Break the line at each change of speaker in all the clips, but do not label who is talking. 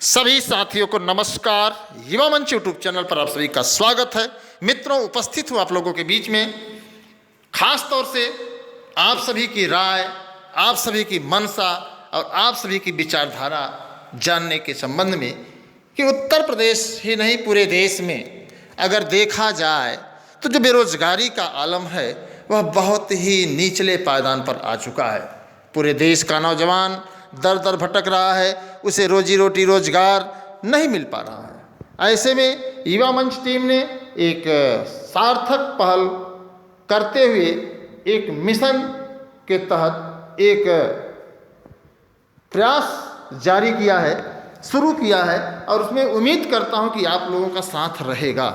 सभी साथियों को नमस्कार। युवा मंच यूट्यूब चैनल पर आप सभी का स्वागत है। मित्रों, उपस्थित हूँ आप लोगों के बीच में खास तौर से आप सभी की राय, आप सभी की मनसा और आप सभी की विचारधारा जानने के संबंध में कि उत्तर प्रदेश ही नहीं पूरे देश में अगर देखा जाए तो जो बेरोजगारी का आलम है वह बहुत ही निचले पायदान पर आ चुका है। पूरे देश का नौजवान दर दर भटक रहा है, उसे रोजी रोटी रोजगार नहीं मिल पा रहा है। ऐसे में युवा मंच टीम ने एक सार्थक पहल करते हुए एक मिशन के तहत एक प्रयास जारी किया है, शुरू किया है और उसमें उम्मीद करता हूं कि आप लोगों का साथ रहेगा।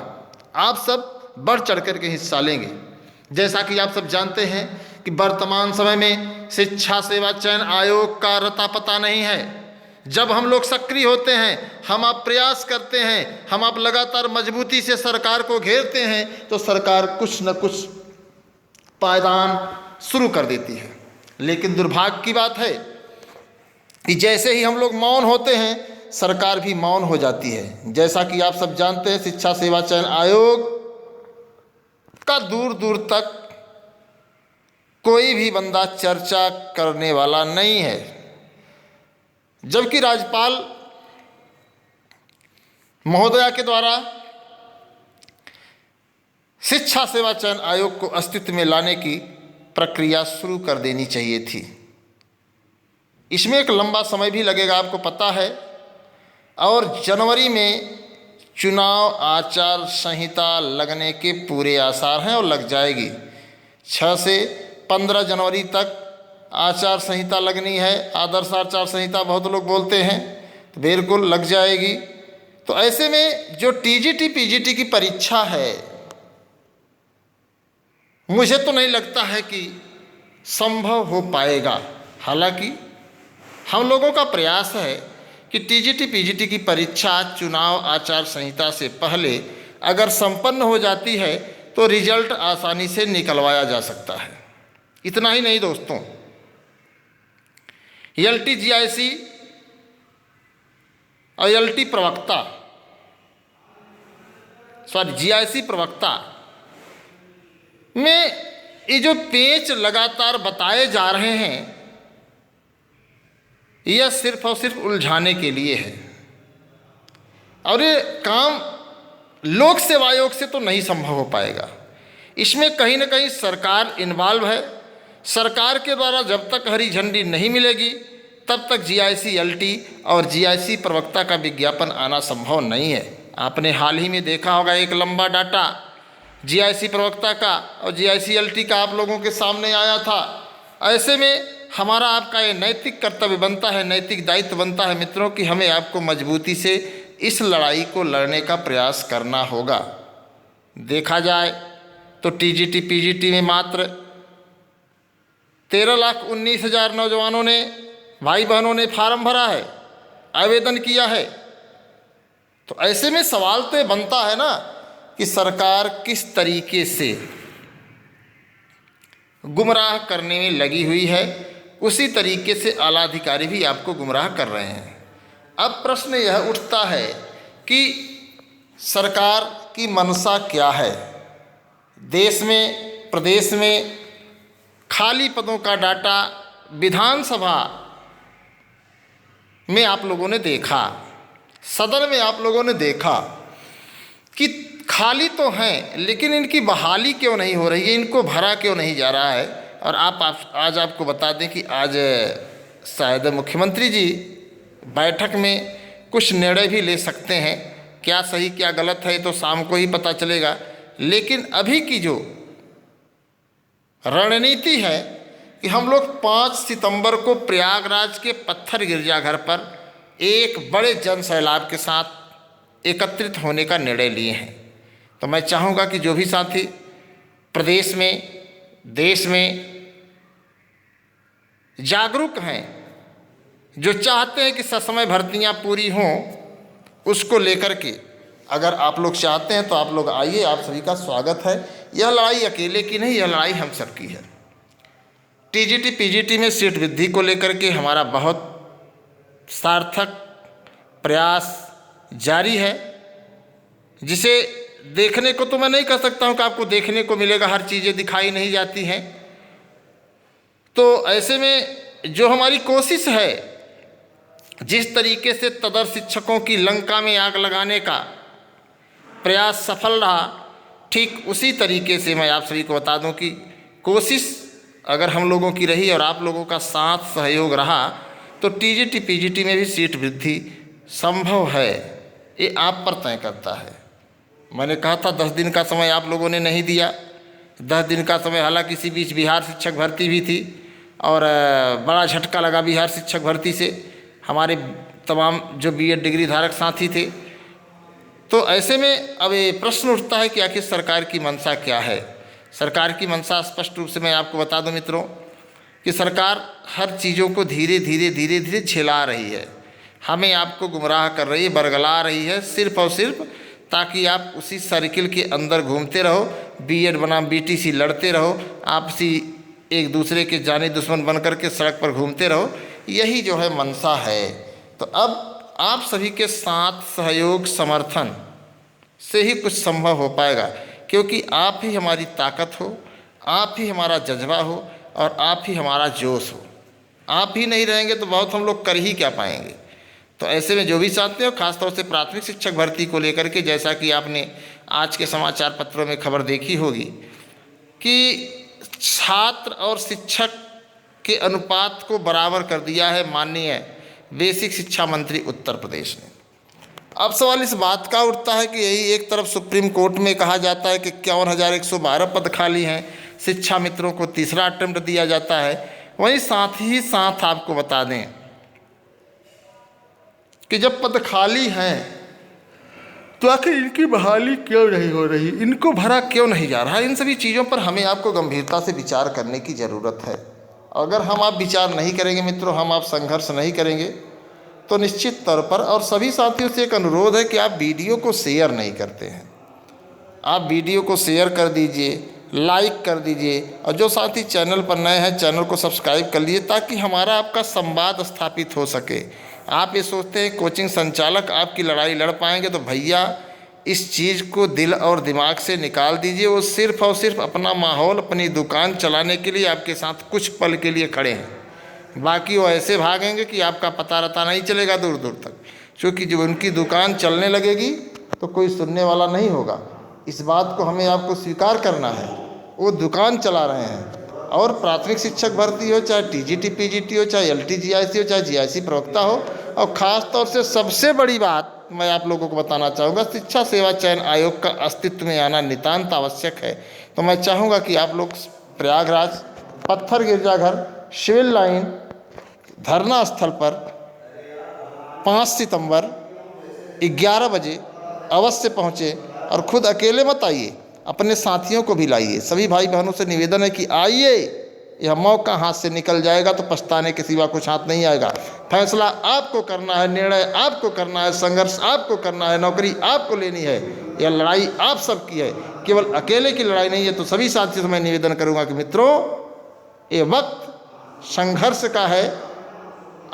आप सब बढ़ चढ़ कर के हिस्सा लेंगे। जैसा कि आप सब जानते हैं कि वर्तमान समय में शिक्षा सेवा चयन आयोग का रता पता नहीं है। जब हम लोग सक्रिय होते हैं, हम आप प्रयास करते हैं, हम आप लगातार मजबूती से सरकार को घेरते हैं तो सरकार कुछ न कुछ पायदान शुरू कर देती है। लेकिन दुर्भाग्य की बात है कि जैसे ही हम लोग मौन होते हैं सरकार भी मौन हो जाती है। जैसा कि आप सब जानते हैं, शिक्षा सेवा चयन आयोग का दूर दूर तक कोई भी बंदा चर्चा करने वाला नहीं है, जबकि राज्यपाल महोदया के द्वारा शिक्षा सेवा चयन आयोग को अस्तित्व में लाने की प्रक्रिया शुरू कर देनी चाहिए थी। इसमें एक लंबा समय भी लगेगा, आपको पता है, और जनवरी में चुनाव आचार संहिता लगने के पूरे आसार हैं और लग जाएगी। 6 से 15 जनवरी तक आचार संहिता लगनी है। आदर्श आचार संहिता बहुत लोग बोलते हैं, तो बिल्कुल लग जाएगी। तो ऐसे में जो टीजीटी पीजीटी की परीक्षा है, मुझे तो नहीं लगता है कि संभव हो पाएगा। हालांकि हम लोगों का प्रयास है कि टीजीटी पीजीटी की परीक्षा चुनाव आचार संहिता से पहले अगर संपन्न हो जाती है तो रिजल्ट आसानी से निकलवाया जा सकता है। इतना ही नहीं दोस्तों, एलटी जीआईसी और एलटी प्रवक्ता जीआईसी प्रवक्ता में ये जो पेच लगातार बताए जा रहे हैं यह सिर्फ और सिर्फ उलझाने के लिए है और ये काम लोक सेवा आयोग से तो नहीं संभव हो पाएगा। इसमें कहीं ना कहीं सरकार इन्वॉल्व है। सरकार के द्वारा जब तक हरी झंडी नहीं मिलेगी तब तक जीआईसी एलटी और जीआईसी प्रवक्ता का विज्ञापन आना संभव नहीं है। आपने हाल ही में देखा होगा एक लंबा डाटा जीआईसी प्रवक्ता का और जीआईसी एलटी का आप लोगों के सामने आया था। ऐसे में हमारा आपका ये नैतिक कर्तव्य बनता है, नैतिक दायित्व बनता है मित्रों कि हमें आपको मजबूती से इस लड़ाई को लड़ने का प्रयास करना होगा। देखा जाए तो टीजीटी पीजीटी में मात्र 13,19,000 नौजवानों ने, भाई बहनों ने फार्म भरा है, आवेदन किया है। तो ऐसे में सवाल तो ये बनता है ना कि सरकार किस तरीके से गुमराह करने में लगी हुई है, उसी तरीके से आला अधिकारी भी आपको गुमराह कर रहे हैं। अब प्रश्न यह उठता है कि सरकार की मंशा क्या है। देश में, प्रदेश में खाली पदों का डाटा विधानसभा में आप लोगों ने देखा, सदन में आप लोगों ने देखा कि खाली तो हैं लेकिन इनकी बहाली क्यों नहीं हो रही है, इनको भरा क्यों नहीं जा रहा है। और आज आपको बता दें कि आज शायद मुख्यमंत्री जी बैठक में कुछ निर्णय भी ले सकते हैं। क्या सही क्या गलत है तो शाम को ही पता चलेगा। लेकिन अभी की जो रणनीति है कि हम लोग 5 सितंबर को प्रयागराज के पत्थर गिरजाघर पर एक बड़े जन सैलाब के साथ एकत्रित होने का निर्णय लिए हैं। तो मैं चाहूँगा कि जो भी साथी प्रदेश में, देश में जागरूक हैं, जो चाहते हैं कि ससमय भर्तियां पूरी हों, उसको लेकर के अगर आप लोग चाहते हैं तो आप लोग आइए, आप सभी का स्वागत है। यह लड़ाई अकेले की नहीं, यह लड़ाई हम सबकी है। टीजीटी पीजीटी में सीट वृद्धि को लेकर के हमारा बहुत सार्थक प्रयास जारी है, जिसे देखने को तो मैं नहीं कह सकता हूँ कि आपको देखने को मिलेगा, हर चीज़ें दिखाई नहीं जाती हैं। तो ऐसे में जो हमारी कोशिश है, जिस तरीके से तदर शिक्षकों की लंका में आग लगाने का प्रयास सफल रहा, ठीक उसी तरीके से मैं आप सभी को बता दूं कि कोशिश अगर हम लोगों की रही और आप लोगों का साथ सहयोग रहा तो टीजीटी पीजीटी में भी सीट वृद्धि संभव है। ये आप पर तय करता है। मैंने कहा था 10 दिन का समय आप लोगों ने नहीं दिया। 10 दिन का समय, हालांकि इसी बीच बिहार शिक्षक भर्ती भी थी और बड़ा झटका लगा बिहार शिक्षक भर्ती से हमारे तमाम जो बीएड डिग्री धारक साथी थे। तो ऐसे में अब ये प्रश्न उठता है कि आखिर सरकार की मंशा क्या है। सरकार की मंशा स्पष्ट रूप से मैं आपको बता दूं मित्रों कि सरकार हर चीज़ों को धीरे धीरे झेला रही है, हमें आपको गुमराह कर रही है, बरगला रही है, सिर्फ और सिर्फ ताकि आप उसी सर्किल के अंदर घूमते रहो, बीएड बनाम बीटीसी लड़ते रहो, आपसी एक दूसरे के जानी दुश्मन बन करके सड़क पर घूमते रहो। यही जो है मंशा है। तो अब आप सभी के साथ सहयोग समर्थन से ही कुछ संभव हो पाएगा, क्योंकि आप ही हमारी ताकत हो, आप ही हमारा जज्बा हो और आप ही हमारा जोश हो। आप ही नहीं रहेंगे तो बहुत हम लोग कर ही क्या पाएंगे। तो ऐसे में जो भी चाहते हो, खासतौर से प्राथमिक शिक्षक भर्ती को लेकर के, जैसा कि आपने आज के समाचार पत्रों में खबर देखी होगी कि छात्र और शिक्षक के अनुपात को बराबर कर दिया है माननीय बेसिक शिक्षा मंत्री उत्तर प्रदेश ने। अब सवाल इस बात का उठता है कि यही एक तरफ सुप्रीम कोर्ट में कहा जाता है कि 51,112 पद खाली हैं, शिक्षा मित्रों को तीसरा अटेम्प्ट दिया जाता है, वहीं साथ ही साथ आपको बता दें कि जब पद खाली हैं तो आखिर इनकी बहाली क्यों नहीं हो रही, इनको भरा क्यों नहीं जा रहा। इन सभी चीज़ों पर हमें आपको गंभीरता से विचार करने की ज़रूरत है। अगर हम आप विचार नहीं करेंगे मित्रों, हम आप संघर्ष नहीं करेंगे तो निश्चित तौर पर, और सभी साथियों से एक अनुरोध है कि आप वीडियो को शेयर नहीं करते हैं, आप वीडियो को शेयर कर दीजिए, लाइक कर दीजिए, और जो साथी चैनल पर नए हैं चैनल को सब्सक्राइब कर लीजिए ताकि हमारा आपका संवाद स्थापित हो सके। आप ये सोचते हैं कोचिंग संचालक आपकी लड़ाई लड़ पाएंगे, तो भैया इस चीज़ को दिल और दिमाग से निकाल दीजिए। वो सिर्फ और सिर्फ अपना माहौल, अपनी दुकान चलाने के लिए आपके साथ कुछ पल के लिए खड़े हैं, बाकी वो ऐसे भागेंगे कि आपका पता रता नहीं चलेगा दूर दूर तक, क्योंकि जब उनकी दुकान चलने लगेगी तो कोई सुनने वाला नहीं होगा। इस बात को हमें आपको स्वीकार करना है, वो दुकान चला रहे हैं। और प्राथमिक शिक्षक भर्ती हो, चाहे टीजीटी पीजीटी हो, चाहे एलटीजीआईसी हो, चाहे जीआईसी प्रवक्ता हो, और ख़ास तौर से सबसे बड़ी बात मैं आप लोगों को बताना चाहूँगा, शिक्षा सेवा चयन आयोग का अस्तित्व में आना नितांत आवश्यक है। तो मैं चाहूँगा कि आप लोग प्रयागराज पत्थर गिरजाघर सिविल लाइन धरना स्थल पर 5 सितंबर 11 बजे अवश्य पहुँचे, और खुद अकेले मत आइए, अपने साथियों को भी लाइए। सभी भाई बहनों से निवेदन है कि आइए, यह मौका हाथ से निकल जाएगा तो पछताने के सिवा कुछ हाथ नहीं आएगा। फैसला आपको करना है, निर्णय आपको करना है, संघर्ष आपको करना है, नौकरी आपको लेनी है। यह लड़ाई आप सबकी है, केवल अकेले की लड़ाई नहीं है। तो सभी साथियों से मैं निवेदन करूँगा कि मित्रों, ये वक्त संघर्ष का है,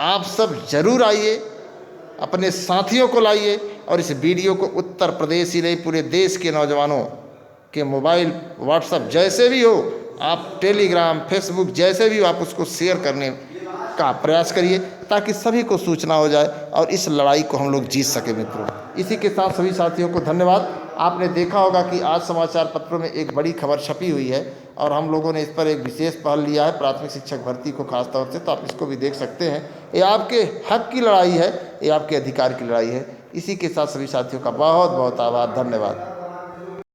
आप सब जरूर आइए, अपने साथियों को लाइए, और इस वीडियो को उत्तर प्रदेश ही नहीं पूरे देश के नौजवानों के मोबाइल, व्हाट्सएप जैसे भी हो, आप टेलीग्राम, फेसबुक जैसे भी हो, आप उसको शेयर करने का प्रयास करिए ताकि सभी को सूचना हो जाए और इस लड़ाई को हम लोग जीत सके मित्रों। इसी के साथ सभी साथियों को धन्यवाद। आपने देखा होगा कि आज समाचार पत्रों में एक बड़ी खबर छपी हुई है और हम लोगों ने इस पर एक विशेष पहल लिया है प्राथमिक शिक्षक भर्ती को खास तौर से, तो आप इसको भी देख सकते हैं। ये आपके हक की लड़ाई है, ये आपके अधिकार की लड़ाई है। इसी के साथ सभी साथियों का बहुत बहुत आभार, धन्यवाद।